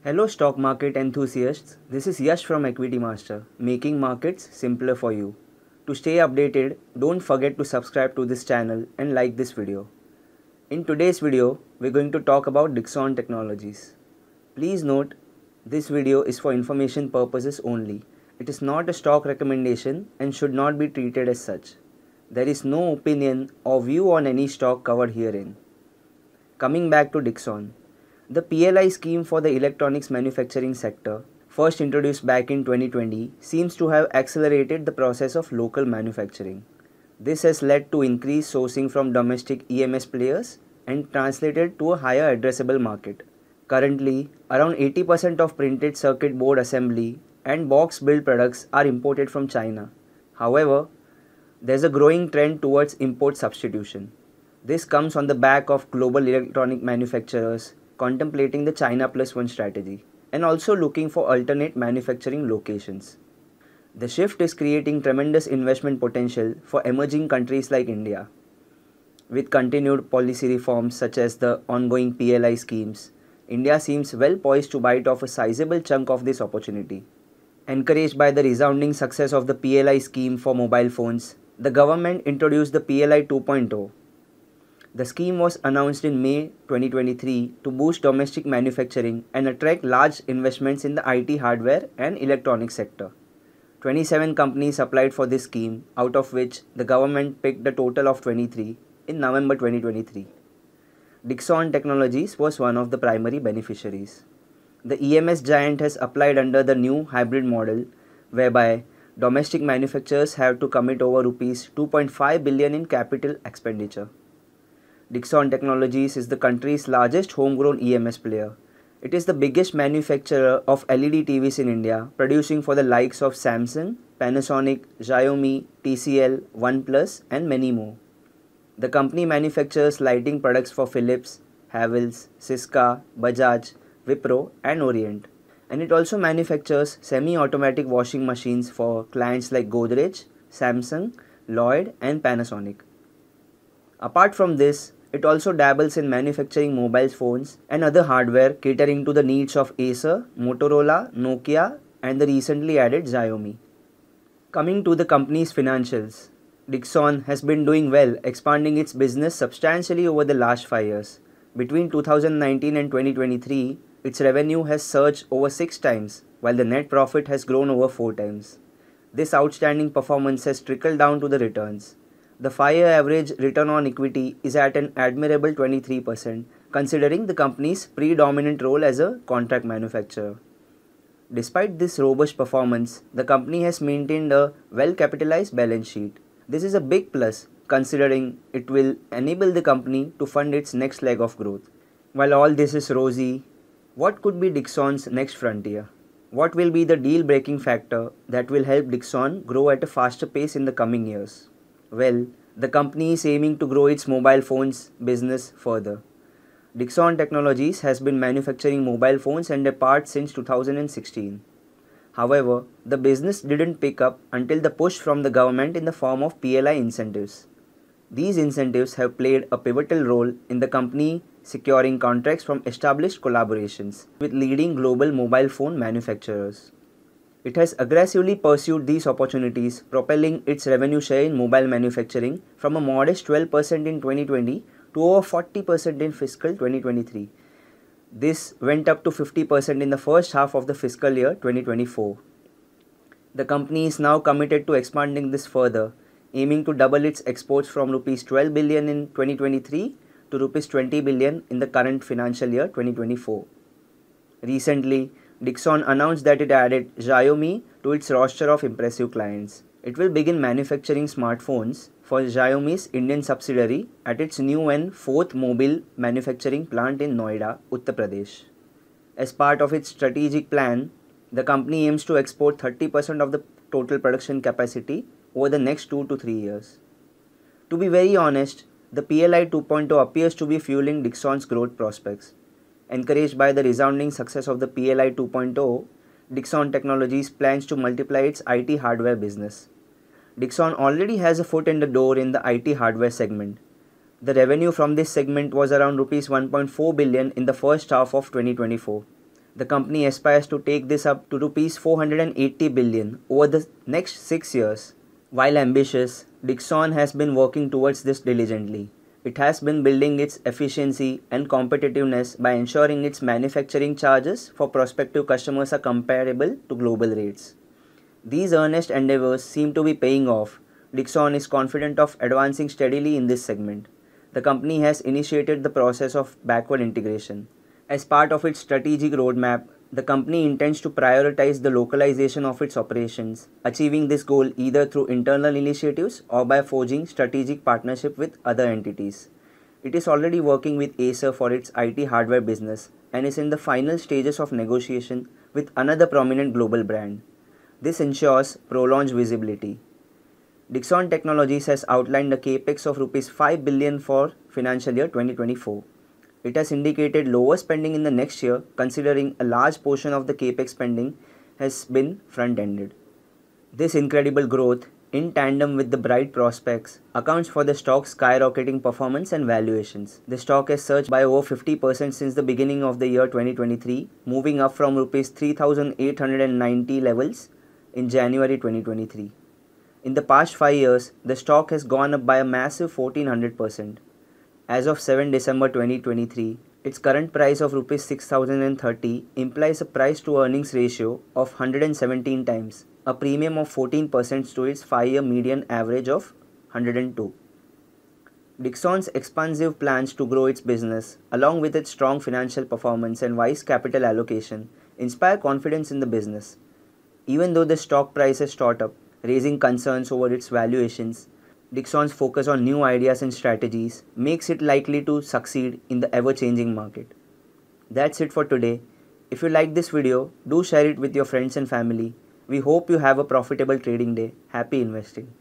Hello stock market enthusiasts, this is Yash from Equitymaster, making markets simpler for you. To stay updated, don't forget to subscribe to this channel and like this video. In today's video, we're going to talk about Dixon Technologies. Please note, this video is for information purposes only. It is not a stock recommendation and should not be treated as such. There is no opinion or view on any stock covered herein. Coming back to Dixon. The PLI scheme for the electronics manufacturing sector, first introduced back in 2020, seems to have accelerated the process of local manufacturing. This has led to increased sourcing from domestic EMS players and translated to a higher addressable market. Currently, around 80% of printed circuit board assembly and box build products are imported from China. However, there's a growing trend towards import substitution. This comes on the back of global electronic manufacturers contemplating the China Plus One strategy and also looking for alternate manufacturing locations. The shift is creating tremendous investment potential for emerging countries like India. With continued policy reforms such as the ongoing PLI schemes, India seems well poised to bite off a sizable chunk of this opportunity. Encouraged by the resounding success of the PLI scheme for mobile phones, the government introduced the PLI 2.0. The scheme was announced in May 2023 to boost domestic manufacturing and attract large investments in the IT hardware and electronics sector. 27 companies applied for this scheme, out of which the government picked a total of 23 in November 2023. Dixon Technologies was one of the primary beneficiaries. The EMS giant has applied under the new hybrid model, whereby domestic manufacturers have to commit over Rs 2.5 billion in capital expenditure. Dixon Technologies is the country's largest homegrown EMS player. It is the biggest manufacturer of LED TVs in India, producing for the likes of Samsung, Panasonic, Xiaomi, TCL, OnePlus and many more. The company manufactures lighting products for Philips, Havells, Syska, Bajaj, Wipro and Orient. And it also manufactures semi-automatic washing machines for clients like Godrej, Samsung, Lloyd and Panasonic. Apart from this, it also dabbles in manufacturing mobile phones and other hardware catering to the needs of Acer, Motorola, Nokia and the recently added Xiaomi. Coming to the company's financials, Dixon has been doing well, expanding its business substantially over the last 5 years. Between 2019 and 2023, its revenue has surged over 6 times, while the net profit has grown over 4 times. This outstanding performance has trickled down to the returns. The 5-year average return on equity is at an admirable 23%, considering the company's predominant role as a contract manufacturer. Despite this robust performance, the company has maintained a well-capitalized balance sheet. This is a big plus, considering it will enable the company to fund its next leg of growth. While all this is rosy, what could be Dixon's next frontier? What will be the deal-breaking factor that will help Dixon grow at a faster pace in the coming years? Well, the company is aiming to grow its mobile phones business further. Dixon Technologies has been manufacturing mobile phones and their parts since 2016. However, the business didn't pick up until the push from the government in the form of PLI incentives. These incentives have played a pivotal role in the company securing contracts from established collaborations with leading global mobile phone manufacturers. It has aggressively pursued these opportunities, propelling its revenue share in mobile manufacturing from a modest 12% in 2020 to over 40% in fiscal 2023. This went up to 50% in the first half of the fiscal year 2024. The company is now committed to expanding this further, aiming to double its exports from Rs 12 billion in 2023 to Rs 20 billion in the current financial year 2024. Recently, Dixon announced that it added Xiaomi to its roster of impressive clients. It will begin manufacturing smartphones for Xiaomi's Indian subsidiary at its new and fourth mobile manufacturing plant in Noida, Uttar Pradesh. As part of its strategic plan, the company aims to export 30% of the total production capacity over the next 2 to 3 years. To be very honest, the PLI 2.0 appears to be fueling Dixon's growth prospects. Encouraged by the resounding success of the PLI 2.0, Dixon Technologies plans to multiply its IT hardware business. Dixon already has a foot in the door in the IT hardware segment. The revenue from this segment was around Rs 1.4 billion in the first half of 2024. The company aspires to take this up to Rs 480 billion over the next 6 years. While ambitious, Dixon has been working towards this diligently. It has been building its efficiency and competitiveness by ensuring its manufacturing charges for prospective customers are comparable to global rates. These earnest endeavors seem to be paying off. Dixon is confident of advancing steadily in this segment. The company has initiated the process of backward integration. As part of its strategic roadmap, the company intends to prioritize the localization of its operations, achieving this goal either through internal initiatives or by forging strategic partnership with other entities. It is already working with Acer for its IT hardware business and is in the final stages of negotiation with another prominent global brand. This ensures prolonged visibility. Dixon Technologies has outlined a capex of Rs 5 billion for financial year 2024. It has indicated lower spending in the next year, considering a large portion of the capex spending has been front-ended. This incredible growth, in tandem with the bright prospects, accounts for the stock's skyrocketing performance and valuations. The stock has surged by over 50% since the beginning of the year 2023, moving up from Rs 3,890 levels in January 2023. In the past 5 years, the stock has gone up by a massive 1400%. As of 7 December 2023, its current price of Rs 6,030 implies a price to earnings ratio of 117 times, a premium of 14% to its 5-year median average of 102. Dixon's expansive plans to grow its business, along with its strong financial performance and wise capital allocation, inspire confidence in the business. Even though the stock price has shot up, raising concerns over its valuations, Dixon's focus on new ideas and strategies makes it likely to succeed in the ever-changing market. That's it for today. If you like this video, do share it with your friends and family. We hope you have a profitable trading day. Happy investing.